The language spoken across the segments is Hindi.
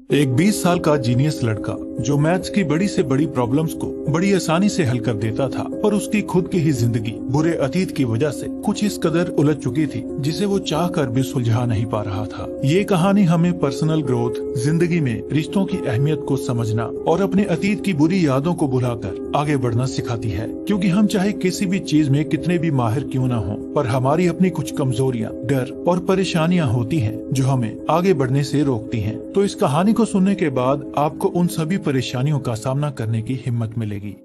एक 20 साल का जीनियस लड़का जो मैथ्स की बड़ी से बड़ी प्रॉब्लम्स को बड़ी आसानी से हल कर देता था, पर उसकी खुद की ही जिंदगी बुरे अतीत की वजह से कुछ इस कदर उलझ चुकी थी जिसे वो चाह कर भी सुलझा नहीं पा रहा था। ये कहानी हमें पर्सनल ग्रोथ, जिंदगी में रिश्तों की अहमियत को समझना और अपने अतीत की बुरी यादों को भुलाकर आगे बढ़ना सिखाती है। क्योंकि हम चाहे किसी भी चीज में कितने भी माहिर क्यों न हो, पर हमारी अपनी कुछ कमजोरियां, डर और परेशानियां होती हैं जो हमें आगे बढ़ने से रोकती हैं। तो इस कहानी को सुनने के बाद आपको उन सभी परेशानियों का सामना करने की हिम्मत मिलेगी।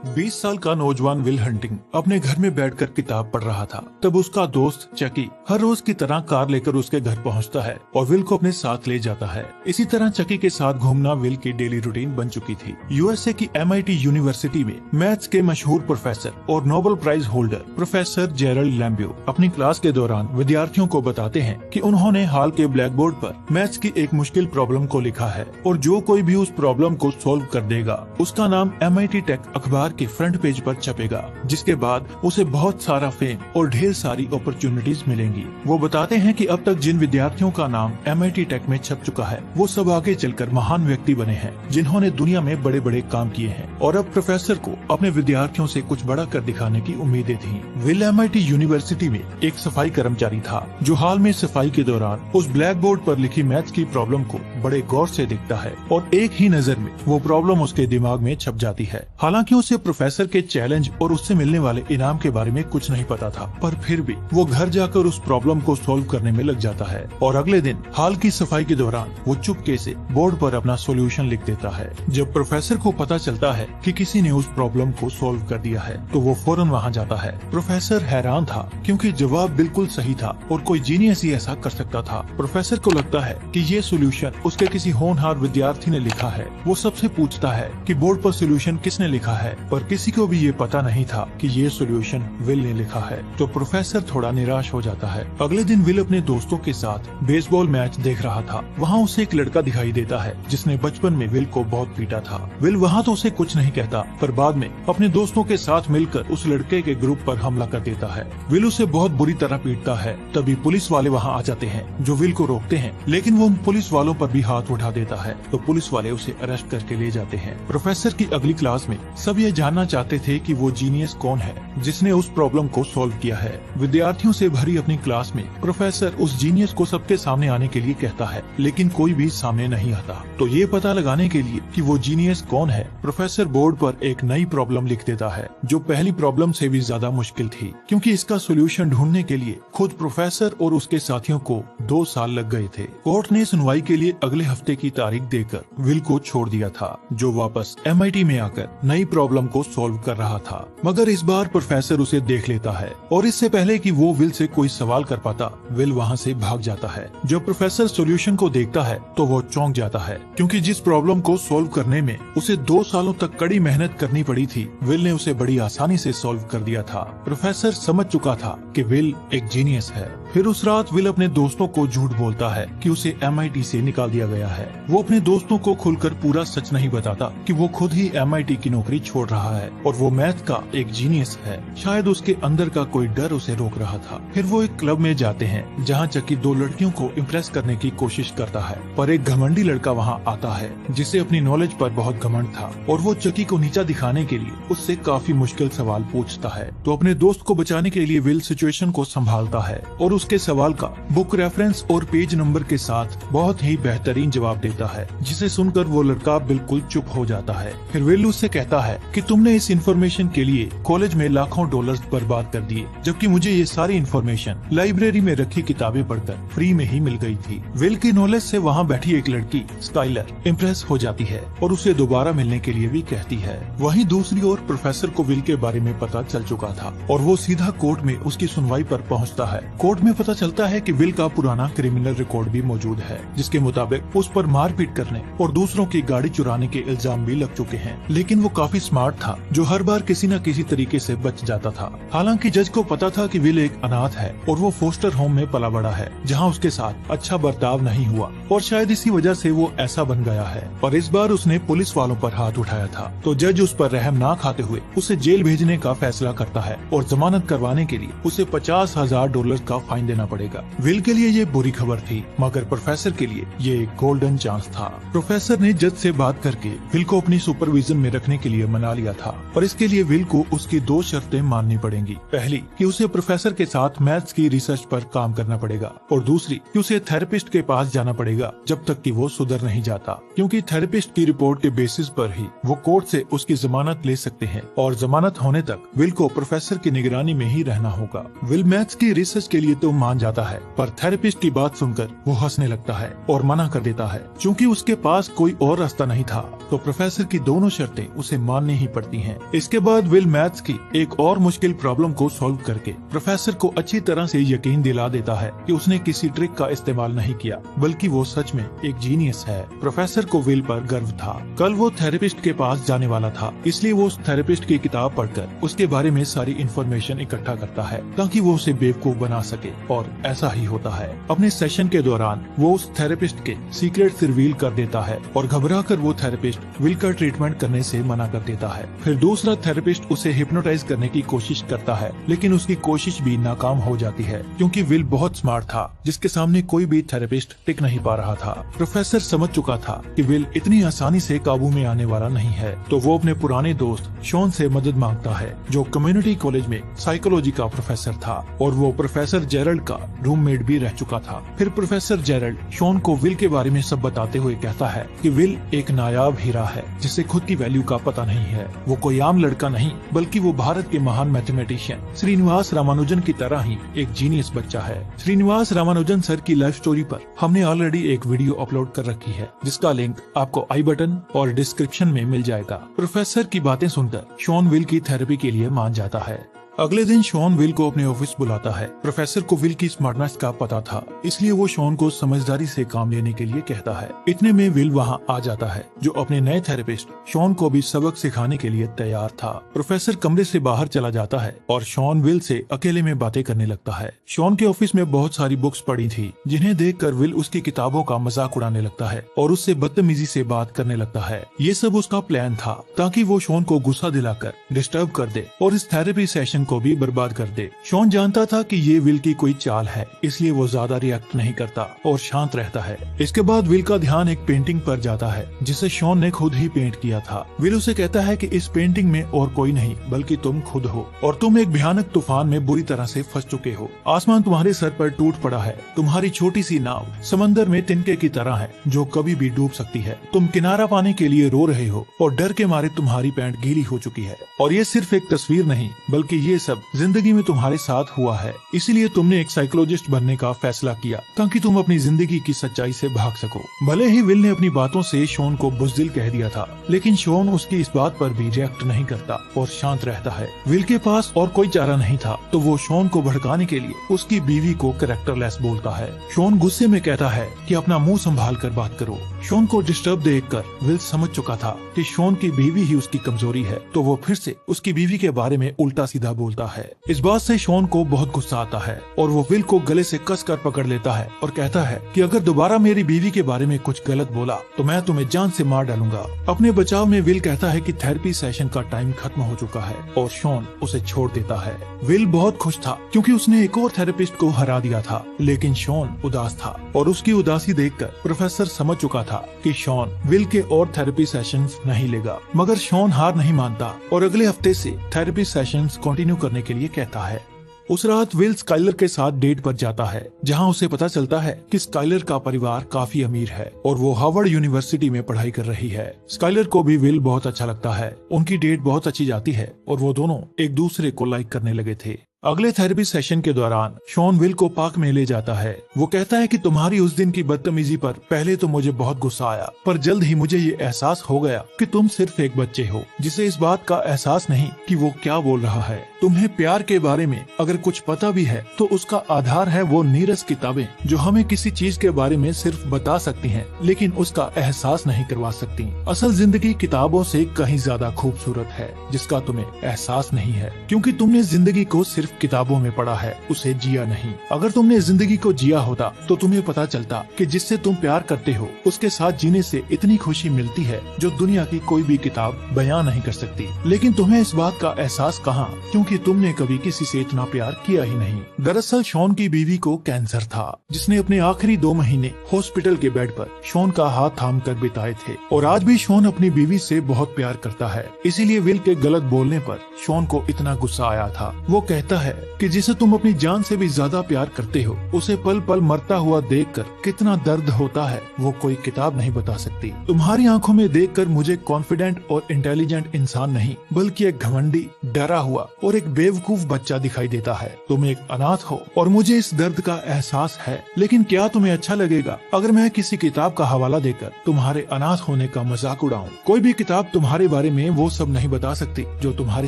20 साल का नौजवान विल हंटिंग अपने घर में बैठकर किताब पढ़ रहा था। तब उसका दोस्त चकी हर रोज की तरह कार लेकर उसके घर पहुंचता है और विल को अपने साथ ले जाता है। इसी तरह चकी के साथ घूमना विल की डेली रूटीन बन चुकी थी। यूएसए की MIT यूनिवर्सिटी में मैथ्स के मशहूर प्रोफेसर और Nobel prize holder professor Gerald Lambeau अपनी क्लास के दौरान विद्यार्थियों को बताते हैं कि उन्होंने हाल के ब्लैक बोर्ड पर मैथ्स की एक मुश्किल प्रॉब्लम को लिखा है और जो कोई भी उस प्रॉब्लम को सोल्व कर देगा उसका नाम MIT टेक अखबार के फ्रंट पेज पर छपेगा, जिसके बाद उसे बहुत सारा फेम और ढेर सारी अपॉर्चुनिटीज मिलेंगी। वो बताते हैं कि अब तक जिन विद्यार्थियों का नाम MIT टेक में छप चुका है वो सब आगे चलकर महान व्यक्ति बने हैं जिन्होंने दुनिया में बड़े बड़े काम किए हैं और अब प्रोफेसर को अपने विद्यार्थियों से कुछ बड़ा कर दिखाने की उम्मीदें थी। विल MIT यूनिवर्सिटी में एक सफाई कर्मचारी था जो हाल में सफाई के दौरान उस ब्लैक बोर्ड पर लिखी मैथ्स की प्रॉब्लम को बड़े गौर से देखता है और एक ही नजर में वो प्रॉब्लम उसके दिमाग में छप जाती है। हालांकि उसे प्रोफेसर के चैलेंज और उससे मिलने वाले इनाम के बारे में कुछ नहीं पता था, पर फिर भी वो घर जाकर उस प्रॉब्लम को सॉल्व करने में लग जाता है और अगले दिन हाल की सफाई के दौरान वो चुपके से बोर्ड पर अपना सॉल्यूशन लिख देता है। जब प्रोफेसर को पता चलता है कि किसी ने उस प्रॉब्लम को सॉल्व कर दिया है तो वो फौरन वहाँ जाता है। प्रोफेसर हैरान था क्योंकि जवाब बिल्कुल सही था और कोई जीनियस ही ऐसा कर सकता था। प्रोफेसर को लगता है कि ये सॉल्यूशन उसके किसी होनहार विद्यार्थी ने लिखा है। वो सबसे पूछता है कि बोर्ड पर सॉल्यूशन किसने लिखा है, पर किसी को भी ये पता नहीं था कि ये सॉल्यूशन विल ने लिखा है। तो प्रोफेसर थोड़ा निराश हो जाता है। अगले दिन विल अपने दोस्तों के साथ बेसबॉल मैच देख रहा था। वहाँ उसे एक लड़का दिखाई देता है जिसने बचपन में विल को बहुत पीटा था। विल वहाँ तो उसे कुछ नहीं कहता, पर बाद में अपने दोस्तों के साथ मिलकर उस लड़के के ग्रुप पर हमला कर देता है। विल उसे बहुत बुरी तरह पीटता है। तभी पुलिस वाले वहाँ आ जाते हैं जो विल को रोकते हैं, लेकिन वो पुलिस वालों पर भी हाथ उठा देता है तो पुलिस वाले उसे अरेस्ट करके ले जाते हैं। प्रोफेसर की अगली क्लास में सब ये जानना चाहते थे कि वो जीनियस कौन है जिसने उस प्रॉब्लम को सॉल्व किया है। विद्यार्थियों से भरी अपनी क्लास में प्रोफेसर उस जीनियस को सबके सामने आने के लिए कहता है, लेकिन कोई भी सामने नहीं आता। तो ये पता लगाने के लिए कि वो जीनियस कौन है, प्रोफेसर बोर्ड पर एक नई प्रॉब्लम लिख देता है जो पहली प्रॉब्लम से भी ज्यादा मुश्किल थी, क्योंकि इसका सोल्यूशन ढूंढने के लिए खुद प्रोफेसर और उसके साथियों को 2 साल लग गए थे। कोर्ट ने सुनवाई के लिए अगले हफ्ते की तारीख देकर विल को छोड़ दिया था, जो वापस MIT में आकर नई प्रॉब्लम को सॉल्व कर रहा था। मगर इस बार प्रोफेसर उसे देख लेता है और इससे पहले कि वो विल से कोई सवाल कर पाता, विल वहाँ से भाग जाता है। जब प्रोफेसर सॉल्यूशन को देखता है तो वो चौंक जाता है, क्योंकि जिस प्रॉब्लम को सॉल्व करने में उसे 2 सालों तक कड़ी मेहनत करनी पड़ी थी, विल ने उसे बड़ी आसानी से सॉल्व कर दिया था। प्रोफेसर समझ चुका था कि विल एक जीनियस है। फिर उस रात विल अपने दोस्तों को झूठ बोलता है कि उसे MIT से निकाल दिया गया है। वो अपने दोस्तों को खुलकर पूरा सच नहीं बताता कि वो खुद ही MIT की नौकरी छोड़ रहा है और वो मैथ का एक जीनियस है। शायद उसके अंदर का कोई डर उसे रोक रहा था। फिर वो एक क्लब में जाते हैं जहाँ चकी 2 लड़कियों को इम्प्रेस करने की कोशिश करता है, पर एक घमंडी लड़का वहाँ आता है जिसे अपनी नॉलेज पर बहुत घमंड था और वो चकी को नीचा दिखाने के लिए उससे काफी मुश्किल सवाल पूछता है। तो अपने दोस्त को बचाने के लिए विल सिचुएशन को संभालता है और उसके सवाल का बुक रेफरेंस और पेज नंबर के साथ बहुत ही बेहतरीन जवाब देता है, जिसे सुनकर वो लड़का बिल्कुल चुप हो जाता है। फिर विल उससे कहता है कि तुमने इस इन्फॉर्मेशन के लिए कॉलेज में लाखों डॉलर्स बर्बाद कर दिए, जबकि मुझे ये सारी इन्फॉर्मेशन लाइब्रेरी में रखी किताबें पढ़कर फ्री में ही मिल गई थी। विल की नॉलेज से वहाँ बैठी एक लड़की स्काइलर इम्प्रेस हो जाती है और उसे दोबारा मिलने के लिए भी कहती है। वहीं दूसरी ओर प्रोफेसर को विल के बारे में पता चल चुका था और वो सीधा कोर्ट में उसकी सुनवाई पर पहुँचता है। कोर्ट में पता चलता है कि विल का पुराना क्रिमिनल रिकॉर्ड भी मौजूद है, जिसके मुताबिक उस पर मारपीट करने और दूसरों की गाड़ी चुराने के इल्जाम भी लग चुके हैं। लेकिन वो काफी स्मार्ट था, जो हर बार किसी न किसी तरीके से बच जाता था। हालांकि जज को पता था कि विल एक अनाथ है और वो फोस्टर होम में पला बड़ा है, जहां उसके साथ अच्छा बर्ताव नहीं हुआ और शायद इसी वजह से वो ऐसा बन गया है। और इस बार उसने पुलिस वालों पर हाथ उठाया था, तो जज उस पर रहम ना खाते हुए उसे जेल भेजने का फैसला करता है और जमानत करवाने के लिए उसे $50,000 का फाइन फाइन देना पड़ेगा। विल के लिए ये बुरी खबर थी, मगर प्रोफेसर के लिए ये एक गोल्डन चांस था। प्रोफेसर ने जज से बात करके विल को अपनी सुपरविजन में रखने के लिए मना लिया था, और इसके लिए विल को उसकी 2 शर्तें माननी पड़ेंगी। पहली कि उसे प्रोफेसर के साथ मैथ्स की रिसर्च पर काम करना पड़ेगा, और दूसरी कि उसे थेरेपिस्ट के पास जाना पड़ेगा जब तक कि वो सुधर नहीं जाता, क्योंकि थेरेपिस्ट की रिपोर्ट के बेसिस पर ही वो कोर्ट से उसकी जमानत ले सकते हैं, और जमानत होने तक विल को प्रोफेसर की निगरानी में ही रहना होगा। विल मैथ्स की रिसर्च के लिए तो मान जाता है, पर थेरेपिस्ट की बात सुनकर वो हंसने लगता है और मना कर देता है। क्योंकि उसके पास कोई और रास्ता नहीं था, तो प्रोफेसर की दोनों शर्तें उसे माननी ही पड़ती हैं। इसके बाद विल मैथ्स की एक और मुश्किल प्रॉब्लम को सॉल्व करके प्रोफेसर को अच्छी तरह से यकीन दिला देता है कि उसने किसी ट्रिक का इस्तेमाल नहीं किया, बल्कि वो सच में एक जीनियस है। प्रोफेसर को विल पर गर्व था। कल वो थेरेपिस्ट के पास जाने वाला था, इसलिए वो उस थेरेपिस्ट की किताब पढ़कर उसके बारे में सारी इन्फॉर्मेशन इकट्ठा करता है ताकि वो उसे बेवकूफ बना सके, और ऐसा ही होता है। अपने सेशन के दौरान वो उस थेरेपिस्ट के सीक्रेट रिवील कर देता है, और घबराकर वो थेरेपिस्ट विल का ट्रीटमेंट करने से मना कर देता है। फिर दूसरा थेरेपिस्ट उसे हिप्नोटाइज करने की कोशिश करता है, लेकिन उसकी कोशिश भी नाकाम हो जाती है, क्योंकि विल बहुत स्मार्ट था, जिसके सामने कोई भी थेरेपिस्ट टिक नहीं पा रहा था। प्रोफेसर समझ चुका था कि विल इतनी आसानी से काबू में आने वाला नहीं है, तो वो अपने पुराने दोस्त शॉन से मदद मांगता है, जो कम्युनिटी कॉलेज में साइकोलॉजी का प्रोफेसर था, और वो प्रोफेसर जेरल्ड का रूममेट भी रह चुका था। फिर प्रोफेसर जेरल्ड शॉन को विल के बारे में सब बताते हुए कहता है कि विल एक नायाब हीरा है, जिसे खुद की वैल्यू का पता नहीं है। वो कोई आम लड़का नहीं, बल्कि वो भारत के महान मैथमेटिशियन श्रीनिवास रामानुजन की तरह ही एक जीनियस बच्चा है। श्रीनिवास रामानुजन सर की लाइफ स्टोरी पर हमने ऑलरेडी एक वीडियो अपलोड कर रखी है, जिसका लिंक आपको आई बटन और डिस्क्रिप्शन में मिल जाएगा। प्रोफेसर की बातें सुनकर शॉन विल की थेरेपी के लिए मान जाता है। अगले दिन शॉन विल को अपने ऑफिस बुलाता है। प्रोफेसर को विल की स्मार्टनेस का पता था, इसलिए वो शॉन को समझदारी से काम लेने के लिए कहता है। इतने में विल वहाँ आ जाता है, जो अपने नए थेरेपिस्ट शॉन को भी सबक सिखाने के लिए तैयार था। प्रोफेसर कमरे से बाहर चला जाता है और शॉन विल से अकेले में बातें करने लगता है। शॉन के ऑफिस में बहुत सारी बुक्स पड़ी थी, जिन्हें देखकर विल उसकी किताबों का मजाक उड़ाने लगता है और उससे बदतमीजी से बात करने लगता है। ये सब उसका प्लान था, ताकि वो शॉन को गुस्सा दिलाकर डिस्टर्ब कर दे और इस थेरेपी सेशन को भी बर्बाद कर दे। शॉन जानता था कि ये विल की कोई चाल है, इसलिए वो ज्यादा रिएक्ट नहीं करता और शांत रहता है। इसके बाद विल का ध्यान एक पेंटिंग पर जाता है, जिसे शॉन ने खुद ही पेंट किया था। विल उसे कहता है कि इस पेंटिंग में और कोई नहीं बल्कि तुम खुद हो, और तुम एक भयानक तूफान में बुरी तरह से फंस चुके हो। आसमान तुम्हारे सर पर टूट पड़ा है। तुम्हारी छोटी सी नाव समंदर में तिनके की तरह है, जो कभी भी डूब सकती है। तुम किनारा पाने के लिए रो रहे हो और डर के मारे तुम्हारी पैंट गीली हो चुकी है। और ये सिर्फ एक तस्वीर नहीं, बल्कि ये सब जिंदगी में तुम्हारे साथ हुआ है। इसीलिए तुमने एक साइकोलॉजिस्ट बनने का फैसला किया, ताकि तुम अपनी जिंदगी की सच्चाई से भाग सको। भले ही विल ने अपनी बातों से शॉन को बुज़दिल कह दिया था, लेकिन शॉन उसकी इस बात पर भी रिएक्ट नहीं करता और शांत रहता है। विल के पास और कोई चारा नहीं था, तो वो शॉन को भड़काने के लिए उसकी बीवी को कैरेक्टरलेस बोलता है। शॉन गुस्से में कहता है कि अपना मुंह संभाल कर बात करो। शॉन को डिस्टर्ब देखकर विल समझ चुका था कि शॉन की बीवी ही उसकी कमजोरी है, तो वो फिर से उसकी बीवी के बारे में उल्टा सीधा बोलता है। इस बात से शॉन को बहुत गुस्सा आता है और वो विल को गले से कसकर पकड़ लेता है और कहता है कि अगर दोबारा मेरी बीवी के बारे में कुछ गलत बोला तो मैं तुम्हें जान से मार डालूंगा। अपने बचाव में विल कहता है कि थेरेपी सेशन का टाइम खत्म हो चुका है और शॉन उसे छोड़ देता है। विल बहुत खुश था, क्योंकि उसने एक और थेरेपिस्ट को हरा दिया था, लेकिन शॉन उदास था और उसकी उदासी देखकर प्रोफेसर समझ चुका था कि शॉन विल के और थेरेपी सेशंस नहीं लेगा। मगर शॉन हार नहीं मानता और अगले हफ्ते से थेरेपी सेशंस कंटिन्यू करने के लिए कहता है। उस रात विल स्काइलर के साथ डेट पर जाता है, जहां उसे पता चलता है कि स्काइलर का परिवार काफी अमीर है और वो हार्वर्ड यूनिवर्सिटी में पढ़ाई कर रही है। स्काइलर को भी विल बहुत अच्छा लगता है। उनकी डेट बहुत अच्छी जाती है और वो दोनों एक दूसरे को लाइक करने लगे थे। अगले थेरेपी सेशन के दौरान शॉन विल को पार्क में ले जाता है। वो कहता है कि तुम्हारी उस दिन की बदतमीजी पर पहले तो मुझे बहुत गुस्सा आया, पर जल्द ही मुझे ये एहसास हो गया कि तुम सिर्फ एक बच्चे हो, जिसे इस बात का एहसास नहीं कि वो क्या बोल रहा है। तुम्हें प्यार के बारे में अगर कुछ पता भी है तो उसका आधार है वो नीरस किताबें, जो हमें किसी चीज के बारे में सिर्फ बता सकती हैं, लेकिन उसका एहसास नहीं करवा सकती। असल जिंदगी किताबों से कहीं ज्यादा खूबसूरत है, जिसका तुम्हें एहसास नहीं है, क्योंकि तुमने जिंदगी को सिर्फ किताबों में पढ़ा है उसे जिया नहीं। अगर तुमने जिंदगी को जिया होता तो तुम्हें पता चलता कि जिससे तुम प्यार करते हो उसके साथ जीने से इतनी खुशी मिलती है जो दुनिया की कोई भी किताब बयां नहीं कर सकती। लेकिन तुम्हें इस बात का एहसास कहाँ, क्योंकि तुमने कभी किसी से इतना प्यार किया ही नहीं। दरअसल शॉन की बीवी को कैंसर था, जिसने अपने आखिरी 2 महीने हॉस्पिटल के बेड पर शॉन का हाथ थाम कर बिताए थे। और आज भी शॉन अपनी बीवी से बहुत प्यार करता है, इसीलिए विल के गलत बोलने पर शॉन को इतना गुस्सा आया था। वो कहता है कि जिसे तुम अपनी जान से भी ज्यादा प्यार करते हो उसे पल पल मरता हुआ देखकर कितना दर्द होता है वो कोई किताब नहीं बता सकती। तुम्हारी आंखों में देखकर मुझे कॉन्फिडेंट और इंटेलिजेंट इंसान नहीं बल्कि एक घमंडी, डरा हुआ और एक बेवकूफ बच्चा दिखाई देता है। तुम एक अनाथ हो और मुझे इस दर्द का एहसास है, लेकिन क्या तुम्हें अच्छा लगेगा अगर मैं किसी किताब का हवाला देकर तुम्हारे अनाथ होने का मजाक उड़ाऊं? कोई भी किताब तुम्हारे बारे में वो सब नहीं बता सकती जो तुम्हारे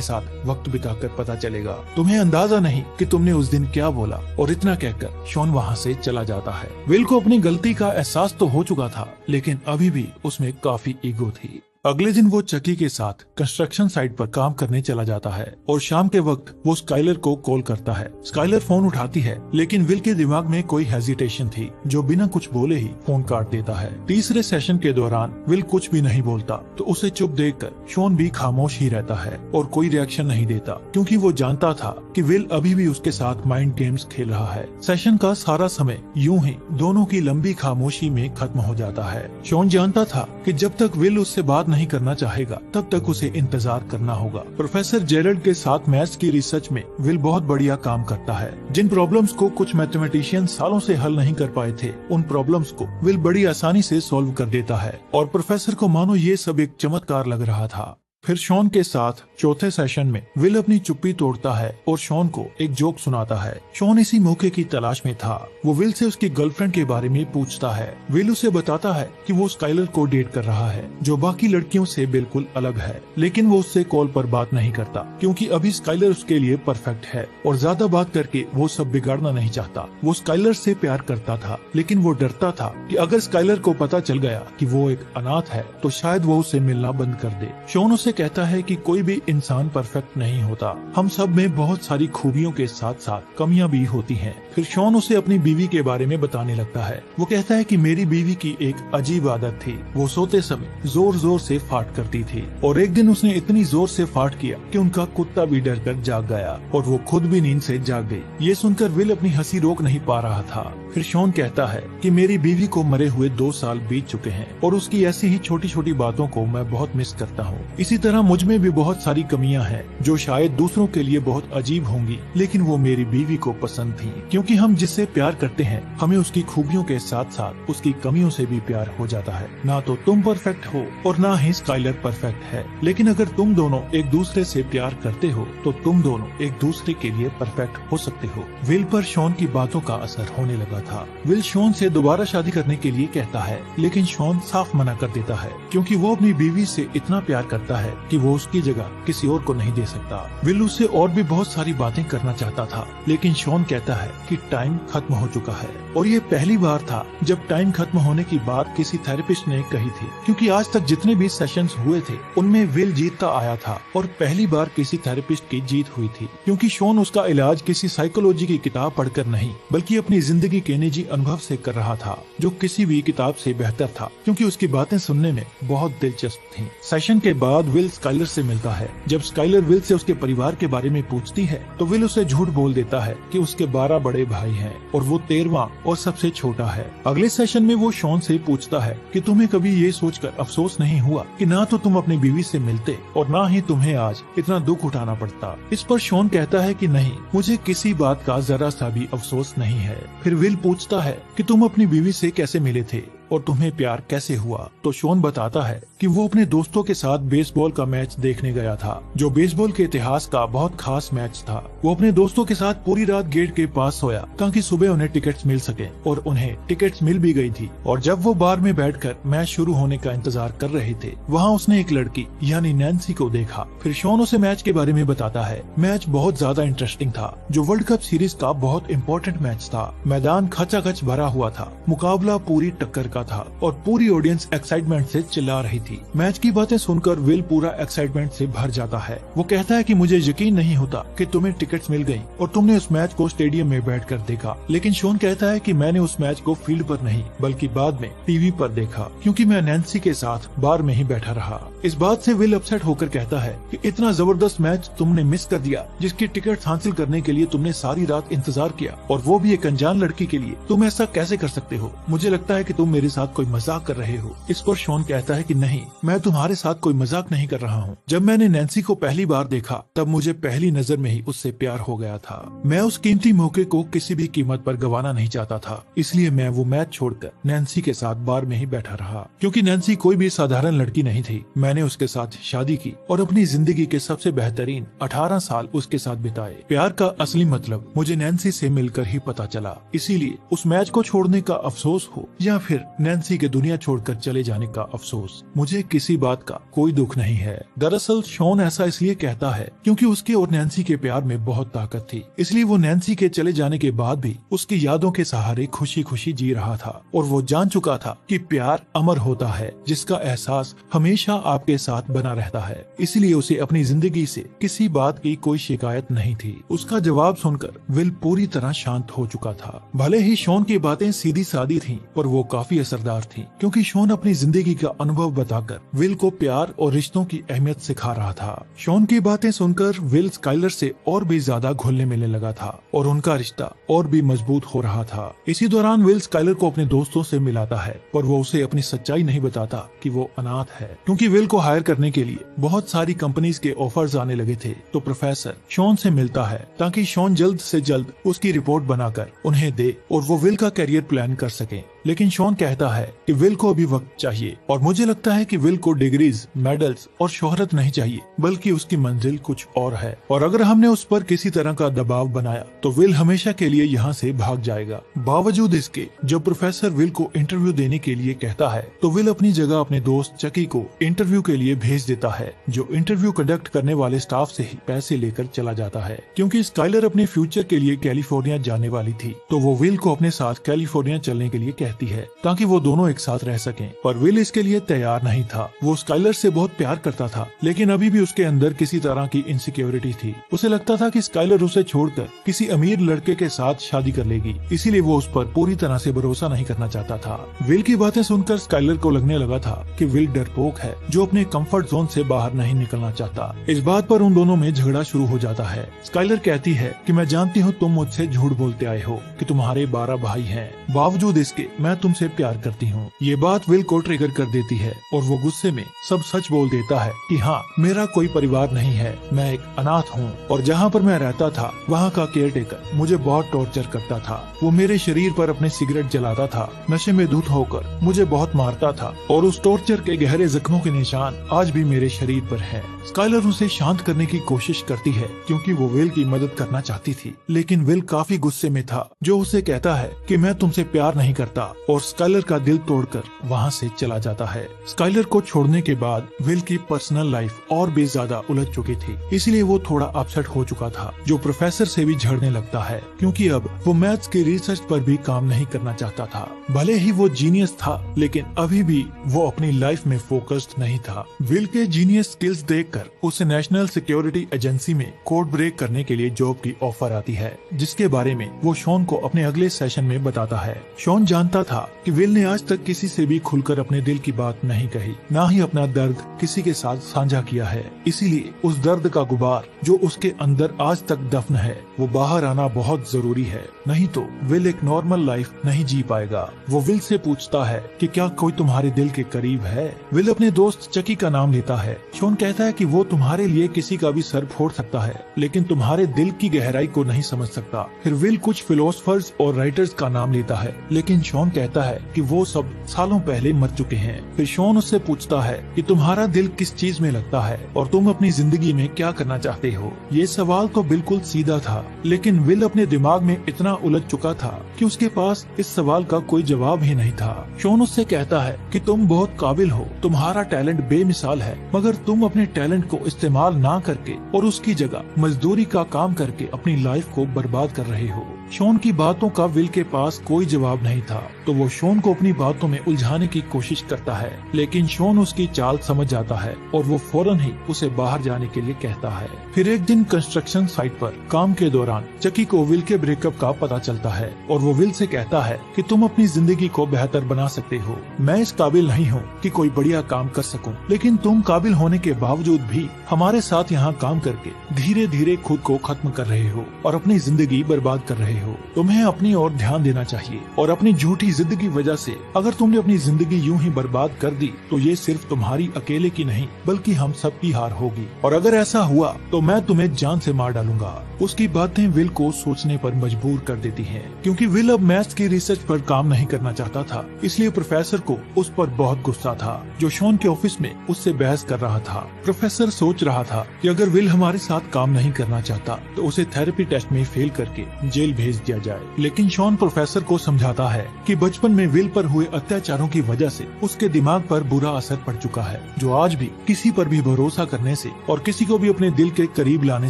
साथ वक्त बिताकर पता चलेगा। तुम्हें अंदाजा नहीं कि तुमने उस दिन क्या बोला। और इतना कहकर शॉन वहाँ से चला जाता है। विल को अपनी गलती का एहसास तो हो चुका था, लेकिन अभी भी उसमें काफी ईगो थी। अगले दिन वो चकी के साथ कंस्ट्रक्शन साइट पर काम करने चला जाता है और शाम के वक्त वो स्काइलर को कॉल करता है। स्काइलर फोन उठाती है, लेकिन विल के दिमाग में कोई हेजिटेशन थी जो बिना कुछ बोले ही फोन काट देता है। तीसरे सेशन के दौरान विल कुछ भी नहीं बोलता तो उसे चुप देखकर शॉन भी खामोश ही रहता है और कोई रिएक्शन नहीं देता, क्योंकि वो जानता था कि विल अभी भी उसके साथ माइंड गेम्स खेल रहा है। सेशन का सारा समय यूं ही दोनों की लंबी खामोशी में खत्म हो जाता है। शॉन जानता था कि जब तक विल उससे बात नहीं करना चाहेगा तब तक उसे इंतजार करना होगा। प्रोफेसर जेरल्ड के साथ मैथ्स की रिसर्च में विल बहुत बढ़िया काम करता है। जिन प्रॉब्लम्स को कुछ मैथमेटिशियन सालों से हल नहीं कर पाए थे, उन प्रॉब्लम्स को विल बड़ी आसानी से सॉल्व कर देता है और प्रोफेसर को मानो ये सब एक चमत्कार लग रहा था। फिर शॉन के साथ चौथे सेशन में विल अपनी चुप्पी तोड़ता है और शॉन को एक जोक सुनाता है। शॉन इसी मौके की तलाश में था। वो विल से उसकी गर्लफ्रेंड के बारे में पूछता है। विल उसे बताता है कि वो स्काइलर को डेट कर रहा है, जो बाकी लड़कियों से बिल्कुल अलग है, लेकिन वो उससे कॉल पर बात नहीं करता क्योंकि अभी स्काइलर उसके लिए परफेक्ट है और ज्यादा बात करके वो सब बिगाड़ना नहीं चाहता। वो स्काइलर से प्यार करता था, लेकिन वो डरता था कि अगर स्काइलर को पता चल गया कि वो एक अनाथ है तो शायद वो उसे मिलना बंद कर दे। शॉन उसे कहता है कि कोई भी इंसान परफेक्ट नहीं होता, हम सब में बहुत सारी खूबियों के साथ साथ कमियां भी होती हैं। फिर शॉन उसे अपनी बीवी के बारे में बताने लगता है। वो कहता है कि मेरी बीवी की एक अजीब आदत थी, वो सोते समय जोर जोर से फाट करती थी और एक दिन उसने इतनी जोर से फाट किया कि उनका कुत्ता भी डर कर जाग गया और वो खुद भी नींद से जाग गई। ये सुनकर विल अपनी हंसी रोक नहीं पा रहा था। फिर शॉन कहता है कि मेरी बीवी को मरे हुए 2 साल बीत चुके हैं और उसकी ऐसी ही छोटी छोटी बातों को मैं बहुत मिस करता हूँ। इसी तरह मुझ में भी बहुत सारी कमियां हैं जो शायद दूसरों के लिए बहुत अजीब होंगी, लेकिन वो मेरी बीवी को पसंद थी, क्योंकि हम जिससे प्यार करते हैं हमें उसकी खूबियों के साथ साथ उसकी कमियों से भी प्यार हो जाता है। ना तो तुम परफेक्ट हो और ना ही स्काइलर परफेक्ट है, लेकिन अगर तुम दोनों एक दूसरे से प्यार करते हो तो तुम दोनों एक दूसरे के लिए परफेक्ट हो सकते हो। विल पर शॉन की बातों का असर होने लगा था। विल शॉन से दोबारा शादी करने के लिए कहता है, लेकिन शॉन साफ मना कर देता है क्योंकि वो अपनी बीवी से इतना प्यार करता है कि वो उसकी जगह किसी और को नहीं दे सकता। विल उससे और भी बहुत सारी बातें करना चाहता था, लेकिन शॉन कहता है कि टाइम खत्म हो चुका है। और ये पहली बार था जब टाइम खत्म होने की बात किसी थेरेपिस्ट ने कही थी, क्योंकि आज तक जितने भी सेशंस हुए थे उनमें विल जीतता आया था और पहली बार किसी थेरेपिस्ट की जीत हुई थी, क्योंकि शॉन उसका इलाज किसी साइकोलॉजी की किताब पढ़कर नहीं बल्कि अपनी जिंदगी के निजी अनुभव से कर रहा था, जो किसी भी किताब से बेहतर था क्योंकि उसकी बातें सुनने में बहुत दिलचस्प थी। सेशन के बाद विल स्काइलर से मिलता है। जब स्काइलर विल से उसके परिवार के बारे में पूछती है तो विल उसे झूठ बोल देता है कि उसके 12 बड़े भाई हैं और वो 13वां और सबसे छोटा है। अगले सेशन में वो शॉन से पूछता है कि तुम्हें कभी ये सोचकर अफसोस नहीं हुआ कि ना तो तुम अपनी बीवी से मिलते और ना ही तुम्हें आज इतना दुख उठाना पड़ता। इस पर शॉन कहता है कि नहीं, मुझे किसी बात का जरा सा भी अफसोस नहीं है। फिर विल पूछता है कि तुम अपनी बीवी से कैसे मिले थे और तुम्हें प्यार कैसे हुआ, तो शॉन बताता है कि वो अपने दोस्तों के साथ बेसबॉल का मैच देखने गया था, जो बेसबॉल के इतिहास का बहुत खास मैच था। वो अपने दोस्तों के साथ पूरी रात गेट के पास सोया ताकि सुबह उन्हें टिकट्स मिल सके और उन्हें टिकट्स मिल भी गई थी। और जब वो बार में बैठकर मैच शुरू होने का इंतजार कर रहे थे, वहाँ उसने एक लड़की यानी नैन्सी को देखा। फिर शॉन उसे मैच के बारे में बताता है। मैच बहुत ज्यादा इंटरेस्टिंग था, जो वर्ल्ड कप सीरीज का बहुत इम्पोर्टेंट मैच था। मैदान खचाखच भरा हुआ था, मुकाबला पूरी टक्कर का था और पूरी ऑडियंस एक्साइटमेंट से चिल्ला रही थी। मैच की बातें सुनकर विल पूरा एक्साइटमेंट से भर जाता है। वो कहता है कि मुझे यकीन नहीं होता कि तुम्हें टिकट्स मिल गई और तुमने उस मैच को स्टेडियम में बैठकर देखा। लेकिन शॉन कहता है कि मैंने उस मैच को फील्ड पर नहीं बल्कि बाद में टीवी पर देखा, क्योंकि मैं नैन्सी के साथ बार में ही बैठा रहा। इस बात से विल अपसेट होकर कहता है कि इतना जबरदस्त मैच तुमने मिस कर दिया, जिसकी टिकट हासिल करने के लिए तुमने सारी रात इंतजार किया, और वो भी एक अनजान लड़की के लिए। तुम ऐसा कैसे कर सकते हो? मुझे लगता है कि तुम मेरे साथ कोई मजाक कर रहे हो। इस पर शॉन कहता है कि नहीं, मैं तुम्हारे साथ कोई मजाक नहीं कर रहा हूँ। जब मैंने नैन्सी को पहली बार देखा तब मुझे पहली नजर में ही उससे प्यार हो गया था। मैं उस कीमती मौके को किसी भी कीमत पर गंवाना नहीं चाहता था, इसलिए मैं वो मैच छोड़कर नैन्सी के साथ बार में ही बैठा रहा। क्योंकि नैन्सी कोई भी साधारण लड़की नहीं थी। मैंने उसके साथ शादी की और अपनी जिंदगी के सबसे बेहतरीन 18 साल उसके साथ बिताए। प्यार का असली मतलब मुझे नैन्सी से मिलकर ही पता चला। इसीलिए उस मैच को छोड़ने का अफसोस हो या फिर नैन्सी के दुनिया छोड़कर चले जाने का अफसोस, मुझे किसी बात का कोई दुख नहीं है। दरअसल शॉन ऐसा इसलिए कहता है क्योंकि उसके और नैन्सी के प्यार में बहुत ताकत थी। इसलिए वो नैन्सी के चले जाने के बाद भी उसकी यादों के सहारे खुशी खुशी जी रहा था, और वो जान चुका था कि प्यार अमर होता है, जिसका एहसास हमेशा आपके साथ बना रहता है। इसलिए उसे अपनी जिंदगी से किसी बात की कोई शिकायत नहीं थी। उसका जवाब सुनकर विल पूरी तरह शांत हो चुका था। भले ही शॉन की बातें सीधी सादी थीं, पर वो काफी असरदार थीं, क्योंकि शॉन अपनी जिंदगी का अनुभव बताकर विल को प्यार और रिश्तों की अहमियत सिखा रहा था। शॉन की बातें सुनकर विल स्काइलर से और भी ज्यादा घुलने मिलने लगा था और उनका रिश्ता और भी मजबूत हो रहा था। इसी दौरान विल स्काइलर को अपने दोस्तों से मिलाता है, पर वो उसे अपनी सच्चाई नहीं बताता कि वो अनाथ है। क्योंकि विल को हायर करने के लिए बहुत सारी कंपनीज के ऑफर्स आने लगे थे, तो प्रोफेसर शॉन से मिलता है ताकि शॉन जल्द से जल्द उसकी रिपोर्ट बनाकर उन्हें दे और वो विल का करियर प्लान कर सके। लेकिन शॉन कहता है कि विल को अभी वक्त चाहिए, और मुझे लगता है कि विल को डिग्रीज, मेडल्स और शोहरत नहीं चाहिए, बल्कि उसकी मंजिल कुछ और है। और अगर हमने उस पर किसी तरह का दबाव बनाया तो विल हमेशा के लिए यहाँ से भाग जाएगा। बावजूद इसके जब प्रोफेसर विल को इंटरव्यू देने के लिए कहता है तो विल अपनी जगह अपने दोस्त चकी को इंटरव्यू के लिए भेज देता है, जो इंटरव्यू कंडक्ट करने वाले स्टाफ से ही पैसे लेकर चला जाता है। क्योंकि स्काइलर अपने फ्यूचर के लिए कैलिफोर्निया जाने वाली थी, तो वो विल को अपने साथ कैलिफोर्निया चलने के लिए कहती है ताकि वो दोनों एक साथ रह सकें। पर विल इसके लिए तैयार नहीं था। वो स्काइलर से बहुत प्यार करता था, लेकिन अभी भी उसके अंदर किसी तरह की इनसिक्योरिटी थी। उसे लगता था कि स्काइलर उसे छोड़कर किसी अमीर लड़के के साथ शादी कर लेगी, इसीलिए वो उस पर पूरी तरह से भरोसा नहीं करना चाहता था। विल की बातें सुनकर स्काइलर को लगने लगा था कि विल डरपोक है, जो अपने कंफर्ट जोन से बाहर नहीं निकलना चाहता। इस बात पर उन दोनों में झगड़ा शुरू हो जाता है। स्काइलर कहती है कि मैं जानती हूँ तुम मुझसे झूठ बोलते आए हो कि तुम्हारे 12 भाई हैं, बावजूद इसके मैं तुमसे प्यार करती हूँ। ये बात विल को ट्रिगर कर देती है और वो गुस्से में सब सच बोल देता है कि हाँ, मेरा कोई परिवार नहीं है, मैं एक अनाथ हूँ, और जहाँ पर मैं रहता था वहाँ का केयर टेकर मुझे बहुत टॉर्चर करता था। वो मेरे शरीर पर अपने सिगरेट जलाता था, नशे में धुत होकर मुझे बहुत मारता था, और उस टॉर्चर के गहरे जख्मों के निशान आज भी मेरे शरीर पर है। स्काइलर उसे शांत करने की कोशिश करती है क्योंकि वो विल की मदद करना चाहती थी, लेकिन विल काफी गुस्से में था, जो उसे कहता है कि मैं तुमसे प्यार नहीं करता, और स्काइलर का दिल तोड़कर वहाँ से चला जाता है। स्काइलर को छोड़ने के बाद विल की पर्सनल लाइफ और भी ज्यादा उलझ चुकी थी, इसलिए वो थोड़ा अपसेट हो चुका था, जो प्रोफेसर से भी झड़ने लगता है, क्योंकि अब वो मैथ्स की रिसर्च पर भी काम नहीं करना चाहता था। भले ही वो जीनियस था, लेकिन अभी भी वो अपनी लाइफ में फोकस्ड नहीं था। विल के जीनियस स्किल्स देखकर उसे नेशनल सिक्योरिटी एजेंसी में कोड ब्रेक करने के लिए जॉब की ऑफर आती है, जिसके बारे में वो शॉन को अपने अगले सेशन में बताता है। शॉन जानता था कि विल ने आज तक किसी से भी खुलकर अपने दिल की बात नहीं कही, ना ही अपना दर्द किसी के साथ साझा किया है। इसीलिए उस दर्द का गुबार जो उसके अंदर आज तक दफन है, वो बाहर आना बहुत जरूरी है, नहीं तो विल एक नॉर्मल लाइफ नहीं जी पाएगा। वो विल से पूछता है कि क्या कोई तुम्हारे दिल के करीब है। विल अपने दोस्त चकी का नाम लेता है। शॉन कहता है कि वो तुम्हारे लिए किसी का भी सर फोड़ सकता है, लेकिन तुम्हारे दिल की गहराई को नहीं समझ सकता। फिर विल कुछ फिलोसफर्स और राइटर्स का नाम लेता है, लेकिन शॉन कहता है कि वो सब सालों पहले मर चुके हैं। फिर शॉन उससे पूछता है कि तुम्हारा दिल किस चीज में लगता है और तुम अपनी जिंदगी में क्या करना चाहते हो। ये सवाल तो बिल्कुल सीधा था, लेकिन विल अपने दिमाग में इतना उलझ चुका था कि उसके पास इस सवाल का कोई जवाब ही नहीं था। शॉन उससे कहता है कि तुम बहुत काबिल हो, तुम्हारा टैलेंट बेमिसाल है, मगर तुम अपने टैलेंट को इस्तेमाल ना करके और उसकी जगह मजदूरी का काम करके अपनी लाइफ को बर्बाद कर रहे हो। शॉन की बातों का विल के पास कोई जवाब नहीं था, तो वो शॉन को अपनी बातों में उलझाने की कोशिश करता है, लेकिन शॉन उसकी चाल समझ जाता है और वो फौरन ही उसे बाहर जाने के लिए कहता है। फिर एक दिन कंस्ट्रक्शन साइट पर काम के दौरान चकी को विल के ब्रेकअप का पता चलता है और वो विल से कहता है कि तुम अपनी जिंदगी को बेहतर बना सकते हो। मैं इस काबिल नहीं हूँ कि कोई बढ़िया काम कर सकूं, लेकिन तुम काबिल होने के बावजूद भी हमारे साथ यहाँ काम करके धीरे धीरे खुद को खत्म कर रहे हो और अपनी जिंदगी बर्बाद कर रहे हो। तुम्हें अपनी ओर ध्यान देना चाहिए और अपनी झूठी जिद की वजह से अगर तुमने अपनी जिंदगी यूं ही बर्बाद कर दी तो ये सिर्फ तुम्हारी अकेले की नहीं बल्कि हम सब की हार होगी, और अगर ऐसा हुआ तो मैं तुम्हें जान से मार डालूंगा। उसकी बातें विल को सोचने पर मजबूर कर देती हैं, क्योंकि विल अब मैथ्स की रिसर्च पर काम नहीं करना चाहता था, इसलिए प्रोफेसर को उस पर बहुत गुस्सा था जो शॉन के ऑफिस में उससे बहस कर रहा था। प्रोफेसर सोच रहा था कि अगर विल हमारे साथ काम नहीं करना चाहता तो उसे थेरेपी टेस्ट में फेल करके जेल भेज दिया जाए, लेकिन शॉन प्रोफेसर को समझाता है कि बचपन में विल पर हुए अत्याचारों की वजह से उसके दिमाग पर बुरा असर पड़ चुका है, जो आज भी किसी पर भी भरोसा करने से और किसी को भी अपने दिल के करीब लाने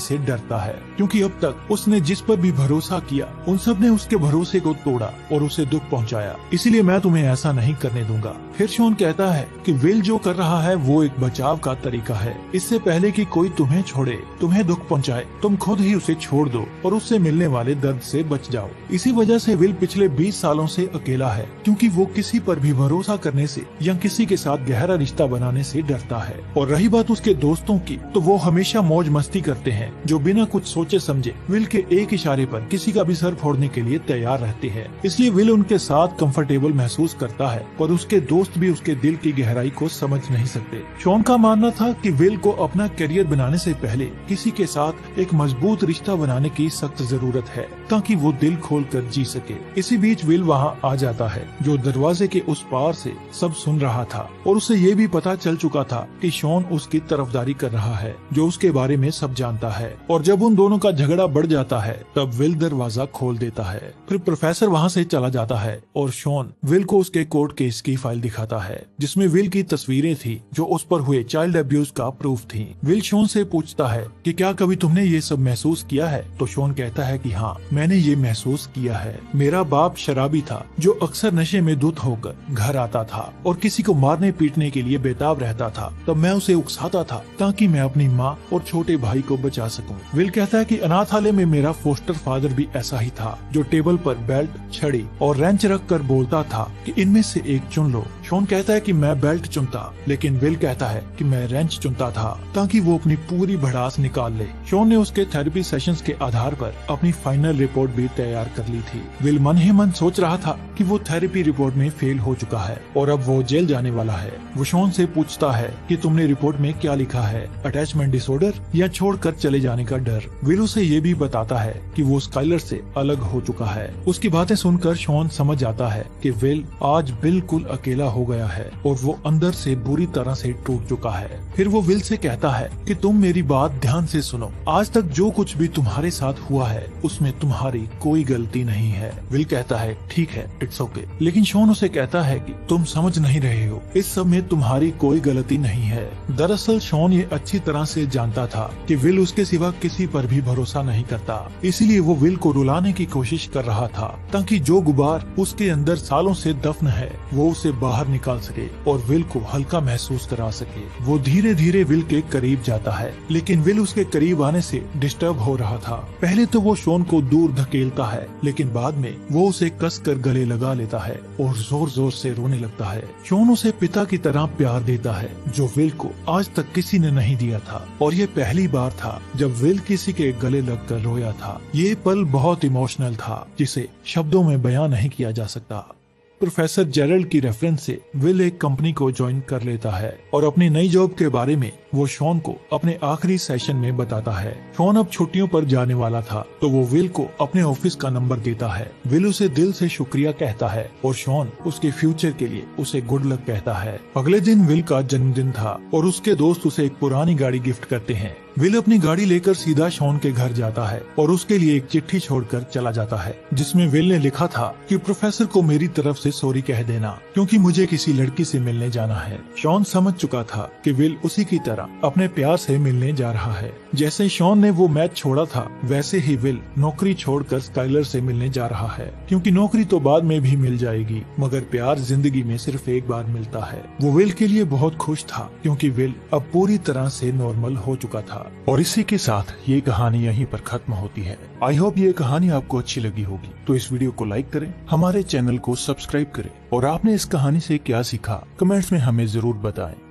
से डरता है, क्योंकि अब तक उसने जिस पर भी भरोसा किया उन सब ने उसके भरोसे को तोड़ा और उसे दुख पहुंचाया, इसीलिए मैं तुम्हें ऐसा नहीं करने दूंगा। फिर शॉन कहता है कि विल जो कर रहा है वो एक बचाव का तरीका है, इससे पहले कि कोई तुम्हें छोड़े, तुम्हें दुख पहुंचाए, तुम खुद ही उसे छोड़ दो और उससे मिलने वाले दर्द से बच जाओ। इसी वजह से विल पिछले 20 सालों से अकेला है, क्योंकि वो किसी पर भी भरोसा करने से या किसी के साथ गहरा रिश्ता बनाने से डरता है। और रही बात उसके दोस्तों की, तो वो हमेशा मौज मस्ती करते हैं, जो बिना कुछ सोचे समझे विल के एक इशारे पर किसी का भी सर फोड़ने के लिए तैयार रहते हैं। इसलिए विल उनके साथ कंफर्टेबल महसूस करता है, पर उसके दोस्त भी उसके दिल की गहराई को समझ नहीं सकते। शॉन का मानना था कि विल को अपना करियर बनाने से पहले किसी के साथ एक मजबूत रिश्ता बनाने की सख्त जरूरत है, ताकि वो दिल खोल कर जी सके। इसी बीच विल वहाँ आ जाता है, जो दरवाजे के उस पार से सब सुन रहा था, और उसे ये भी पता चल चुका था कि शॉन उसकी तरफदारी कर रहा है, जो उसके बारे में सब जानता है। और जब उन दोनों का झगड़ा बढ़ जाता है तब विल दरवाजा खोल देता है। फिर प्रोफेसर वहाँ से चला जाता है और शॉन विल को उसके कोर्ट केस की फाइल दिखाता है, जिसमें विल की तस्वीरें थी जो उस पर हुए चाइल्ड अब्यूज का प्रूफ थी। विल शॉन से पूछता है कि क्या कभी तुमने ये सब महसूस किया है, तो शॉन कहता है कि हाँ, मैंने ये महसूस किया है। मेरा बाप शराबी था जो अक्सर नशे में धुत होकर घर आता था और किसी को मारने पीटने के लिए बेताब रहता था। तब मैं उसे उकसाता था ताकि मैं अपनी माँ और छोटे भाई को बचा सकूं। विल कहता है कि अनाथालय में मेरा फोस्टर फादर भी ऐसा ही था, जो टेबल पर बेल्ट, छड़ी और रेंच रख कर बोलता था कि इनमें से एक चुन लो। शॉन कहता है कि मैं बेल्ट चुनता, लेकिन विल कहता है कि मैं रेंच चुनता था ताकि वो अपनी पूरी भड़ास निकाल ले। शॉन ने उसके थेरेपी सेशंस के आधार पर अपनी फाइनल रिपोर्ट भी तैयार कर ली थी। विल मन ही मन सोच रहा था कि वो थेरेपी रिपोर्ट में फेल हो चुका है और अब वो जेल जाने वाला है। वो शॉन से पूछता है कि तुमने रिपोर्ट में क्या लिखा है, अटैचमेंट डिसऑर्डर या छोड़कर चले जाने का डर। विल उसे ये भी बताता है कि वो स्काइलर से अलग हो चुका है। उसकी बातें सुनकर शॉन समझ जाता है कि विल आज बिल्कुल अकेला हो गया है और वो अंदर से बुरी तरह से टूट चुका है। फिर वो विल से कहता है कि तुम मेरी बात ध्यान से सुनो, आज तक जो कुछ भी तुम्हारे साथ हुआ है उसमें तुम्हारी कोई गलती नहीं है। विल कहता है ठीक है, इट्स ओके, लेकिन शॉन उसे कहता है कि तुम समझ नहीं रहे हो, इस सब में तुम्हारी कोई गलती नहीं है। दरअसल शॉन ये अच्छी तरह से जानता था कि विल उसके सिवा किसी पर भी भरोसा नहीं करता, इसीलिए वो विल को रुलाने की कोशिश कर रहा था ताकि जो गुबार उसके अंदर सालों से दफन है वो उसे बाहर निकाल सके और विल को हल्का महसूस करा सके। वो धीरे धीरे विल के करीब जाता है, लेकिन विल उसके करीब आने से डिस्टर्ब हो रहा था। पहले तो वो शॉन को दूर धकेलता है, लेकिन बाद में वो उसे कसकर गले लगा लेता है और जोर जोर से रोने लगता है। शॉन उसे पिता की तरह प्यार देता है, जो विल को आज तक किसी ने नहीं दिया था, और ये पहली बार था जब विल किसी के गले लगकर रोया था। ये पल बहुत इमोशनल था, जिसे शब्दों में बयां नहीं किया जा सकता। प्रोफेसर जेरल्ड की रेफरेंस से विल एक कंपनी को ज्वाइन कर लेता है और अपनी नई जॉब के बारे में वो शॉन को अपने आखिरी सेशन में बताता है। शॉन अब छुट्टियों पर जाने वाला था, तो वो विल को अपने ऑफिस का नंबर देता है। विल उसे दिल से शुक्रिया कहता है और शॉन उसके फ्यूचर के लिए उसे गुड लक कहता है। अगले दिन विल का जन्मदिन था और उसके दोस्त उसे एक पुरानी गाड़ी गिफ्ट करते हैं। विल अपनी गाड़ी लेकर सीधा शॉन के घर जाता है और उसके लिए एक चिट्ठी छोड़कर चला जाता है, जिसमें विल ने लिखा था कि प्रोफेसर को मेरी तरफ से सॉरी कह देना, क्योंकि मुझे किसी लड़की से मिलने जाना है। शॉन समझ चुका था कि विल उसी की तरह तरह अपने प्यार से मिलने जा रहा है। जैसे शॉन ने वो मैच छोड़ा था, वैसे ही विल नौकरी छोड़कर स्काइलर से मिलने जा रहा है, क्योंकि नौकरी तो बाद में भी मिल जाएगी, मगर प्यार जिंदगी में सिर्फ एक बार मिलता है। वो विल के लिए बहुत खुश था, क्योंकि विल अब पूरी तरह से नॉर्मल हो चुका था। और इसी के साथ ये कहानी यहीं पर खत्म होती है। आई होप ये कहानी आपको अच्छी लगी होगी, तो इस वीडियो को लाइक करें, हमारे चैनल को सब्सक्राइब करें, और आपने इस कहानी से क्या सीखा कमेंट्स में हमें जरूर बताएं।